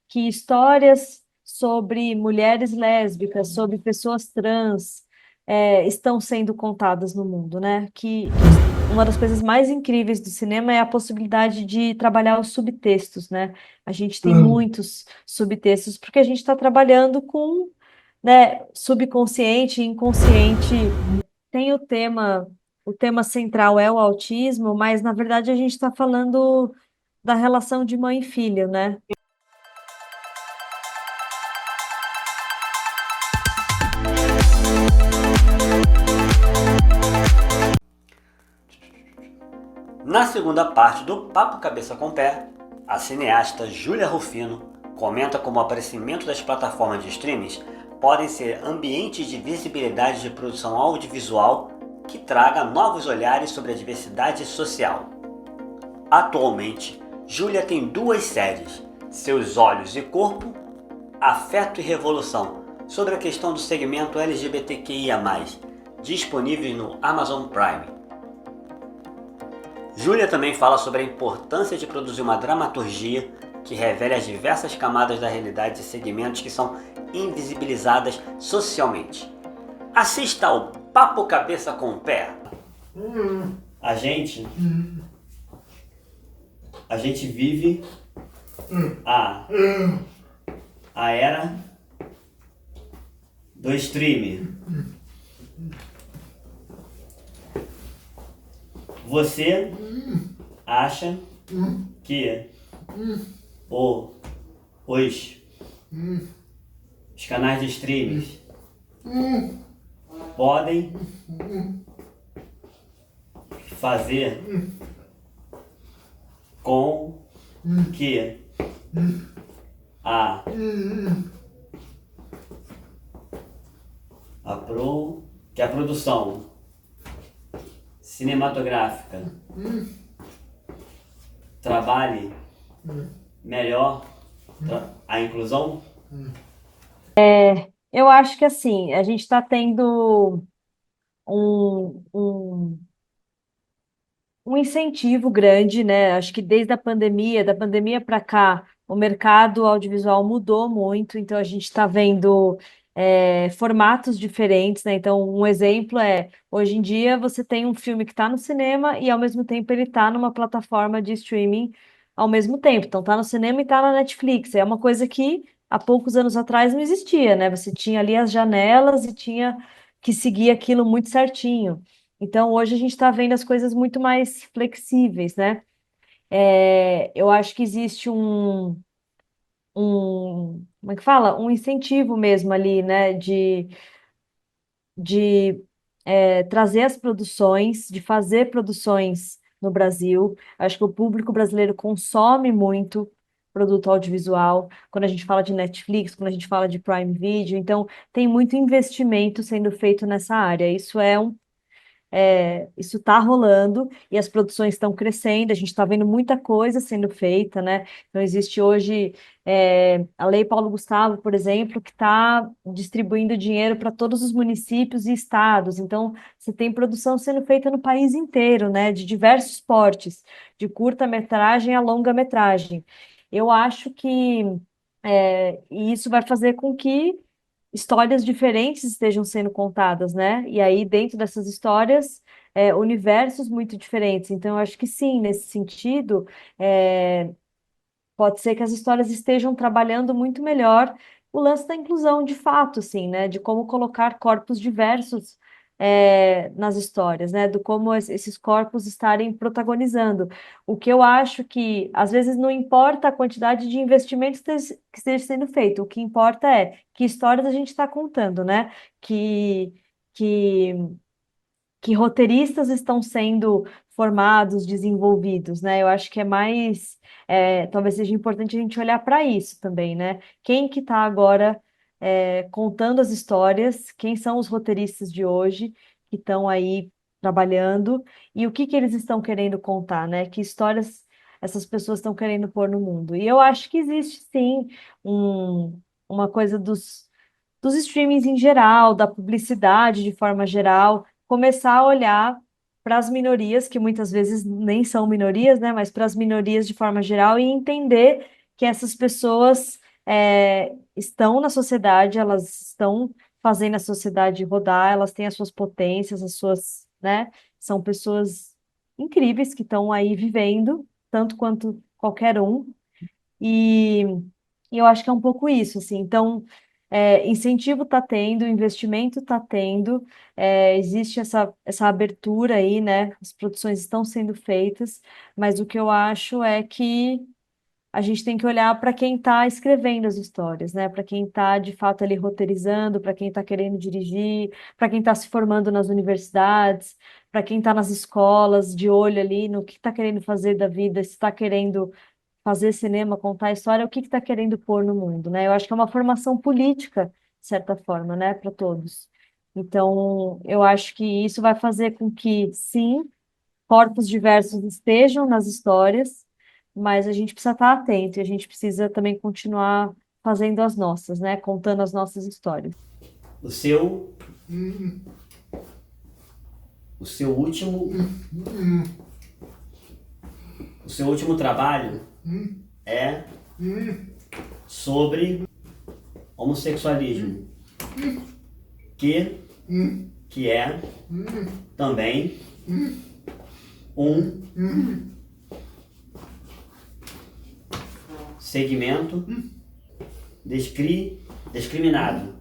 que histórias sobre mulheres lésbicas, sobre pessoas trans, estão sendo contadas no mundo, né? Uma das coisas mais incríveis do cinema é a possibilidade de trabalhar os subtextos, né? A gente tem muitos subtextos porque a gente está trabalhando com, né, subconsciente e inconsciente. Tem o tema central é o autismo, mas na verdade a gente está falando da relação de mãe e filho, né? Na segunda parte do Papo Cabeça com Pé, a cineasta Júlia Rufino comenta como o aparecimento das plataformas de streamings podem ser ambientes de visibilidade de produção audiovisual que traga novos olhares sobre a diversidade social. Atualmente, Júlia tem duas séries, Seus Olhos e Corpo, Afeto e Revolução, sobre a questão do segmento LGBTQIA+, disponíveis no Amazon Prime. Júlia também fala sobre a importância de produzir uma dramaturgia que revele as diversas camadas da realidade de segmentos que são invisibilizadas socialmente. Assista ao Papo Cabeça com o Pé. A gente vive a era do streaming. Você acha que o, os, os canais de streaming podem fazer com que a, que a produção cinematográfica trabalhe melhor a inclusão? Eu acho que assim, a gente está tendo um, um, um incentivo grande, né? Acho que desde a pandemia, da pandemia para cá, o mercado audiovisual mudou muito, então a gente está vendo formatos diferentes, né? Então, um exemplo é, hoje em dia você tem um filme que está no cinema e ao mesmo tempo ele está numa plataforma de streaming ao mesmo tempo. Então, está no cinema e está na Netflix. É uma coisa que há poucos anos atrás não existia, né? Você tinha ali as janelas e tinha que seguir aquilo muito certinho. Então, hoje a gente está vendo as coisas muito mais flexíveis, né? Eu acho que existe como é que fala? Um incentivo mesmo ali, né? De trazer as produções, de fazer produções no Brasil. Acho que o público brasileiro consome muito produto audiovisual. Quando a gente fala de Netflix, quando a gente fala de Prime Video, então tem muito investimento sendo feito nessa área. Isso está rolando e as produções estão crescendo, a gente está vendo muita coisa sendo feita, né? Então, existe hoje a Lei Paulo Gustavo, por exemplo, que está distribuindo dinheiro para todos os municípios e estados. Então, você tem produção sendo feita no país inteiro, né? De diversos portes, de curta-metragem a longa-metragem. Eu acho que e isso vai fazer com que histórias diferentes estejam sendo contadas, né? E aí, dentro dessas histórias, universos muito diferentes. Então, eu acho que sim, nesse sentido, é, pode ser que as histórias estejam trabalhando muito melhor o lance da inclusão de fato, assim, né? De como colocar corpos diversos nas histórias, né? Do como esses corpos estarem protagonizando. O que eu acho que, às vezes, não importa a quantidade de investimentos que esteja sendo feito, o que importa é que histórias a gente está contando, né? Que, que que roteiristas estão sendo formados, desenvolvidos, né? Eu acho que talvez seja importante a gente olhar para isso também, né? Quem que está agora contando as histórias, quem são os roteiristas de hoje que estão aí trabalhando e o que que eles estão querendo contar, né? Que histórias essas pessoas estão querendo pôr no mundo. E eu acho que existe sim uma coisa dos streamings em geral, da publicidade de forma geral, começar a olhar para as minorias, que muitas vezes nem são minorias, né, mas para as minorias de forma geral, e entender que essas pessoas estão na sociedade, elas estão fazendo a sociedade rodar, elas têm as suas potências, as suas, né? São pessoas incríveis que estão aí vivendo, tanto quanto qualquer um. E, e eu acho que é um pouco isso, assim. Então, incentivo está tendo, investimento está tendo, existe essa abertura aí, né? As produções estão sendo feitas, mas o que eu acho é que a gente tem que olhar para quem está escrevendo as histórias, né? Para quem está de fato ali roteirizando, para quem está querendo dirigir, para quem está se formando nas universidades, para quem está nas escolas, de olho ali no que está querendo fazer da vida, se está querendo fazer cinema, contar história, o que está querendo pôr no mundo, né? Eu acho que é uma formação política, de certa forma, né, para todos. Então, eu acho que isso vai fazer com que, sim, corpos diversos estejam nas histórias, mas a gente precisa estar atento e a gente precisa também continuar fazendo as nossas, né? Contando as nossas histórias. O seu, o seu último, o seu último trabalho é sobre homossexualismo, que, que é também um segmento discriminado,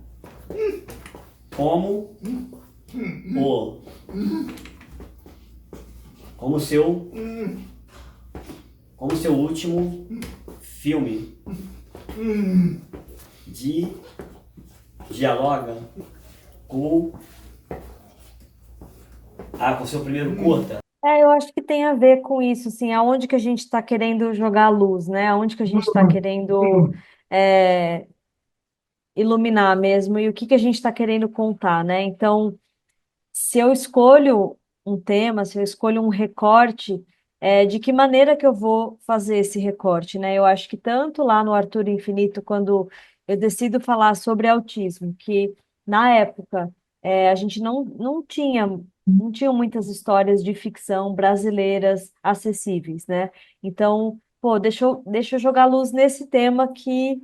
como o como seu como seu último filme de dialoga com com seu primeiro curta. Eu acho que tem a ver com isso, assim, aonde que a gente está querendo jogar a luz, né? Aonde que a gente está querendo é, iluminar mesmo e o que que a gente está querendo contar, né? Então, se eu escolho um tema, se eu escolho um recorte, de que maneira que eu vou fazer esse recorte, né? Eu acho que tanto lá no Arthur Infinito, quando eu decido falar sobre autismo, que na época a gente não tinha muitas histórias de ficção brasileiras acessíveis, né? Então, pô, deixa eu jogar luz nesse tema que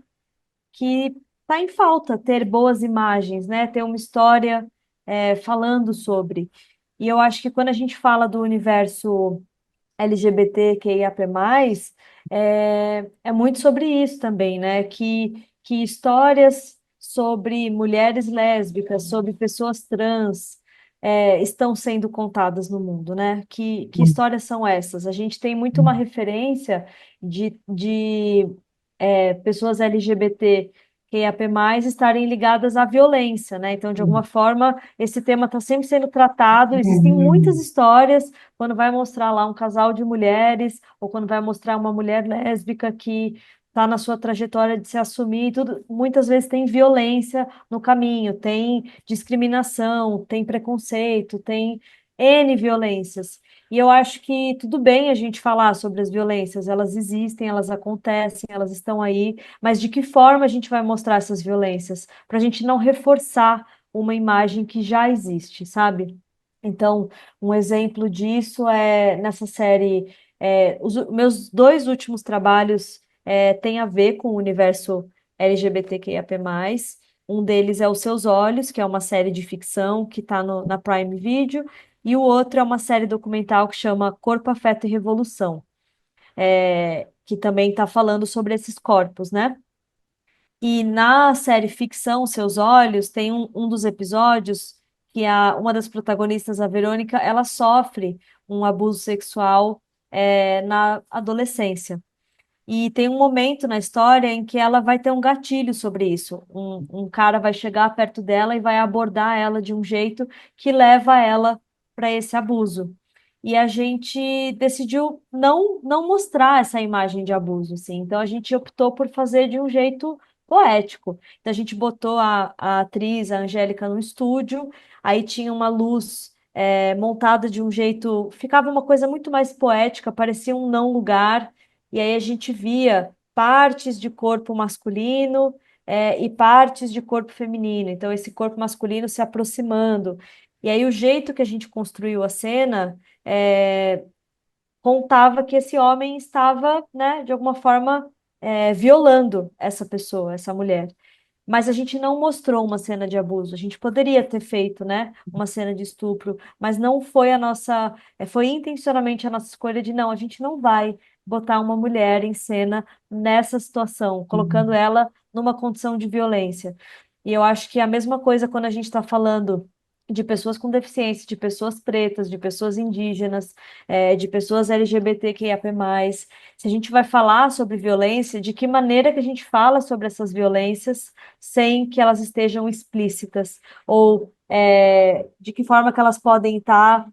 está em falta ter boas imagens, né? Ter uma história falando sobre. E eu acho que quando a gente fala do universo LGBTQIAP+, é muito sobre isso também, né? Que histórias sobre mulheres lésbicas, sobre pessoas trans, estão sendo contadas no mundo, né? Que histórias são essas? A gente tem muito uma referência de pessoas LGBT QIAP+, estarem ligadas à violência, né? Então, de alguma forma, esse tema está sempre sendo tratado. Existem muitas histórias quando vai mostrar lá um casal de mulheres, ou quando vai mostrar uma mulher lésbica que está na sua trajetória de se assumir, tudo, muitas vezes tem violência no caminho, tem discriminação, tem preconceito, tem N violências. E eu acho que tudo bem a gente falar sobre as violências, elas existem, elas acontecem, elas estão aí, mas de que forma a gente vai mostrar essas violências? Para a gente não reforçar uma imagem que já existe, sabe? Então, um exemplo disso é nessa série. Os meus dois últimos trabalhos têm a ver com o universo LGBTQIAP+. Um deles é Os Seus Olhos, que é uma série de ficção que está na Prime Video, e o outro é uma série documental que chama Corpo, Afeto e Revolução, que também está falando sobre esses corpos, né? E na série ficção, Seus Olhos, tem um dos episódios que uma das protagonistas, a Verônica, ela sofre um abuso sexual na adolescência. E tem um momento na história em que ela vai ter um gatilho sobre isso. Um cara vai chegar perto dela e vai abordar ela de um jeito que leva ela para esse abuso. E a gente decidiu não mostrar essa imagem de abuso, assim. Então a gente optou por fazer de um jeito poético. Então a gente botou a atriz, a Angélica, no estúdio, aí tinha uma luz montada de um jeito, ficava uma coisa muito mais poética, parecia um não lugar. E aí a gente via partes de corpo masculino, e partes de corpo feminino. Então, esse corpo masculino se aproximando. E aí, o jeito que a gente construiu a cena contava que esse homem estava, né, de alguma forma. violando essa pessoa, essa mulher. Mas a gente não mostrou uma cena de abuso. A gente poderia ter feito, né, uma cena de estupro, mas não foi a nossa, foi intencionalmente a nossa escolha de não, a gente não vai botar uma mulher em cena nessa situação, colocando ela numa condição de violência. E eu acho que é a mesma coisa quando a gente está falando de pessoas com deficiência, de pessoas pretas, de pessoas indígenas, de pessoas LGBTQIAP+. Se a gente vai falar sobre violência, de que maneira que a gente fala sobre essas violências sem que elas estejam explícitas, ou de que forma que elas podem estar,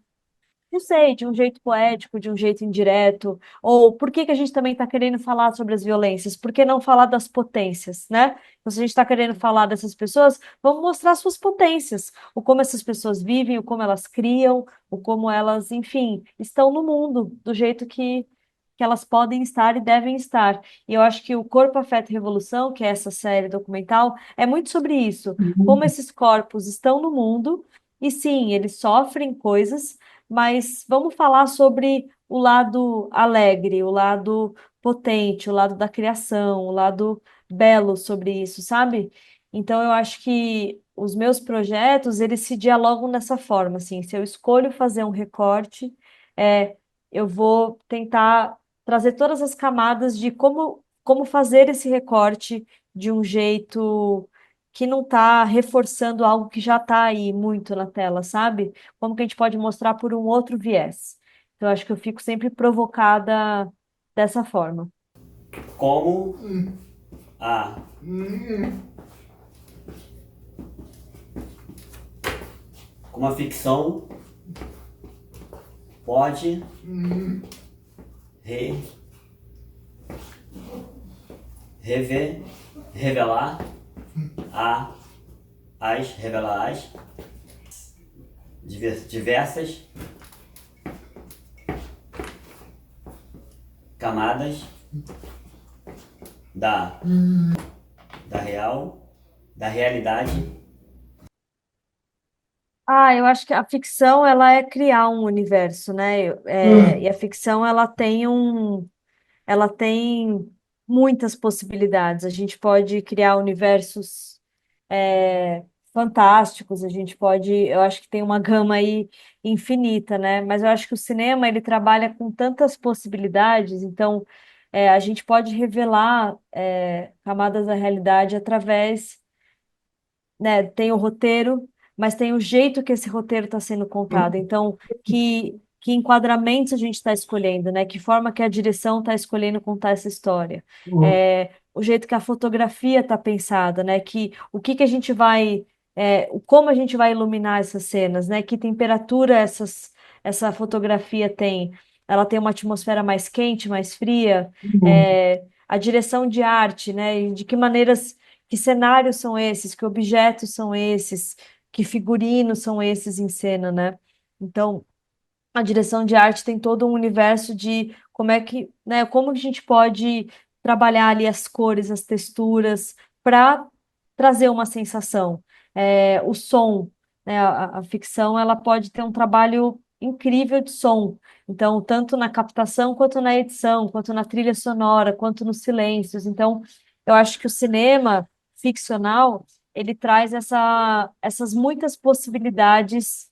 não sei, de um jeito poético, de um jeito indireto, ou por que que a gente também está querendo falar sobre as violências? Por que não falar das potências, né? Então, se a gente está querendo falar dessas pessoas, vamos mostrar suas potências, o como essas pessoas vivem, o como elas criam, o como elas, enfim, estão no mundo, do jeito que elas podem estar e devem estar. E eu acho que o Corpo, Afeto e Revolução, que é essa série documental, é muito sobre isso, como esses corpos estão no mundo, e sim, eles sofrem coisas, mas vamos falar sobre o lado alegre, o lado potente, o lado da criação, o lado belo sobre isso, sabe? Então eu acho que os meus projetos, eles se dialogam dessa forma, assim, se eu escolho fazer um recorte, é, eu vou tentar trazer todas as camadas de como fazer esse recorte de um jeito que não está reforçando algo que já está aí muito na tela, sabe? Como que a gente pode mostrar por um outro viés. Então, eu acho que eu fico sempre provocada dessa forma. Como a, como a ficção pode re, rever, revelar a, revelar as diversas camadas da, da real, da realidade. Ah, eu acho que a ficção, ela é criar um universo, né? E a ficção, ela tem muitas possibilidades. A gente pode criar universos fantásticos, a gente pode, eu acho que tem uma gama aí infinita, né? Mas eu acho que o cinema ele trabalha com tantas possibilidades, então a gente pode revelar camadas da realidade através, né? Tem o roteiro, mas tem o jeito que esse roteiro está sendo contado. Então, que enquadramentos a gente está escolhendo, né? Que forma que a direção está escolhendo contar essa história. O jeito que a fotografia está pensada, né? Que o que a gente vai, como a gente vai iluminar essas cenas, né? Que temperatura essa fotografia tem? Ela tem uma atmosfera mais quente, mais fria? A direção de arte, né? E de que maneiras que cenários são esses? Que objetos são esses? Que figurinos são esses em cena, né? Então, a direção de arte tem todo um universo de como é que, né, como a gente pode trabalhar ali as cores, as texturas, para trazer uma sensação. O som, né, a ficção, ela pode ter um trabalho incrível de som. Então, tanto na captação, quanto na edição, quanto na trilha sonora, quanto nos silêncios. Então, eu acho que o cinema ficcional, ele traz essas muitas possibilidades,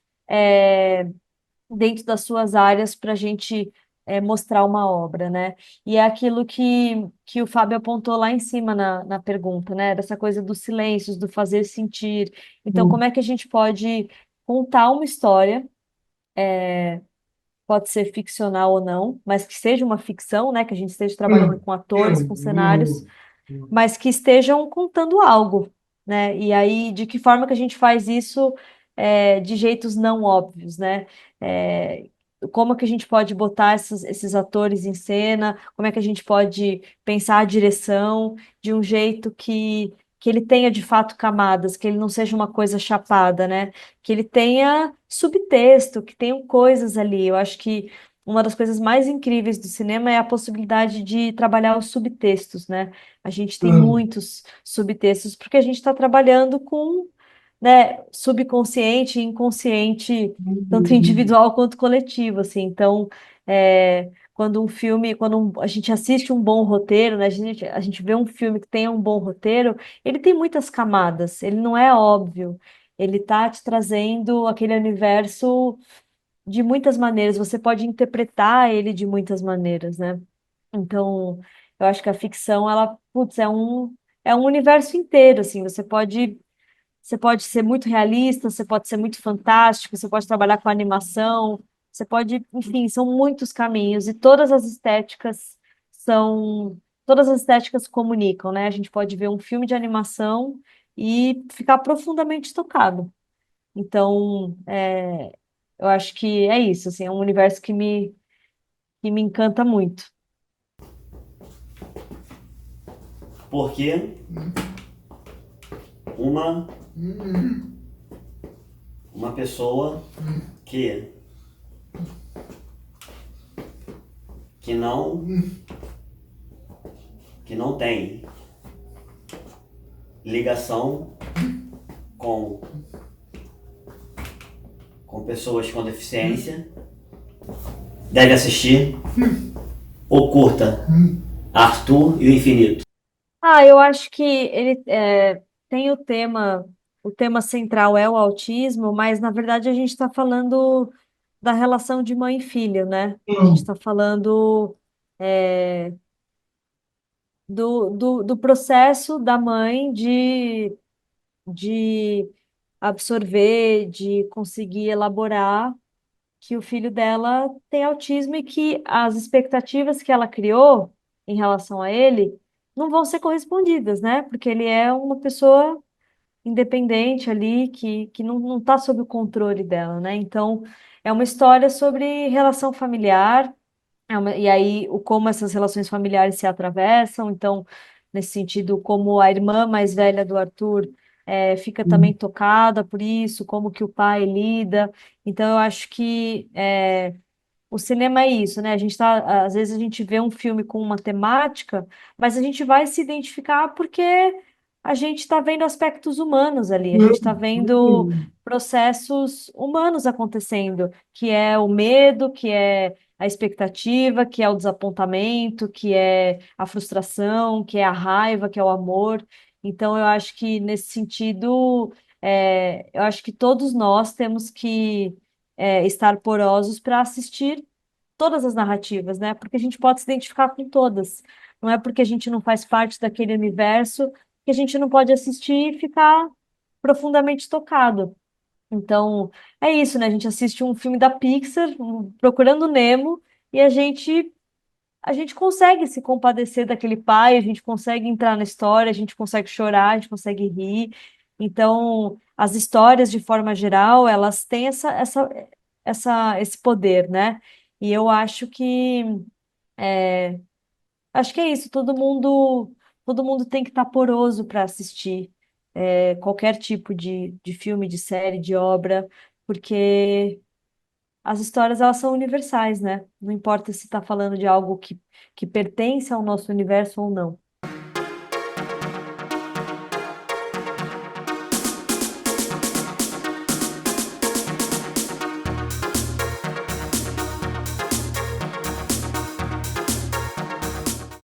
dentro das suas áreas para a gente mostrar uma obra, né? E é aquilo que o Fábio apontou lá em cima na pergunta, né? Dessa coisa dos silêncios, do fazer sentir. Então, como é que a gente pode contar uma história, pode ser ficcional ou não, mas que seja uma ficção, né? Que a gente esteja trabalhando com atores, com cenários, mas que estejam contando algo, né? E aí, de que forma que a gente faz isso de jeitos não óbvios, né? É, como que a gente pode botar esses atores em cena? Como é que a gente pode pensar a direção de um jeito que ele tenha de fato camadas, que ele não seja uma coisa chapada, né? Que ele tenha subtexto, que tenham coisas ali. Eu acho que uma das coisas mais incríveis do cinema é a possibilidade de trabalhar os subtextos, né? A gente tem muitos subtextos porque a gente está trabalhando com né, subconsciente e inconsciente, tanto individual quanto coletivo, assim. Então, quando um filme, a gente assiste um bom roteiro, né, a gente vê um filme que tenha um bom roteiro, ele tem muitas camadas, ele não é óbvio. Ele tá te trazendo aquele universo de muitas maneiras, você pode interpretar ele de muitas maneiras, né? Então, eu acho que a ficção, ela, putz, é um universo inteiro, assim, você pode ser muito realista, você pode ser muito fantástico, você pode trabalhar com animação, você pode, enfim, são muitos caminhos e todas as estéticas comunicam, né? A gente pode ver um filme de animação e ficar profundamente tocado. Então, eu acho que é isso, assim, é um universo que me encanta muito. Porque uma, uma pessoa que, que, não, que não tem ligação com, com pessoas com deficiência deve assistir ou curta Arthur e o Infinito. Eu acho que ele tem o tema central é o autismo, mas na verdade a gente está falando da relação de mãe e filho, né? A gente está falando é, do processo da mãe de absorver, de conseguir elaborar que o filho dela tem autismo e que as expectativas que ela criou em relação a ele não vão ser correspondidas, né? Porque ele é uma pessoa independente ali que não está sob o controle dela, né? Então, é uma história sobre relação familiar, e aí como essas relações familiares se atravessam, então, nesse sentido, como a irmã mais velha do Arthur fica também tocada por isso, como que o pai lida. Então, eu acho que o cinema é isso, né? Às vezes a gente vê um filme com uma temática, mas a gente vai se identificar porque a gente está vendo aspectos humanos ali, a gente está vendo processos humanos acontecendo, que é o medo, que é a expectativa, que é o desapontamento, que é a frustração, que é a raiva, que é o amor. Então, eu acho que nesse sentido, eu acho que todos nós temos que estar porosos para assistir todas as narrativas, né? Porque a gente pode se identificar com todas. Não é porque a gente não faz parte daquele universo que a gente não pode assistir e ficar profundamente tocado. Então, é isso, né? A gente assiste um filme da Pixar, Procurando Nemo, e a gente consegue se compadecer daquele pai, a gente consegue entrar na história, a gente consegue chorar, a gente consegue rir. Então, as histórias, de forma geral, elas têm esse poder, né? E eu acho que é isso, todo mundo tem que estar poroso para assistir qualquer tipo de filme, de série, de obra, porque as histórias elas são universais, né? Não importa se está falando de algo que pertence ao nosso universo ou não.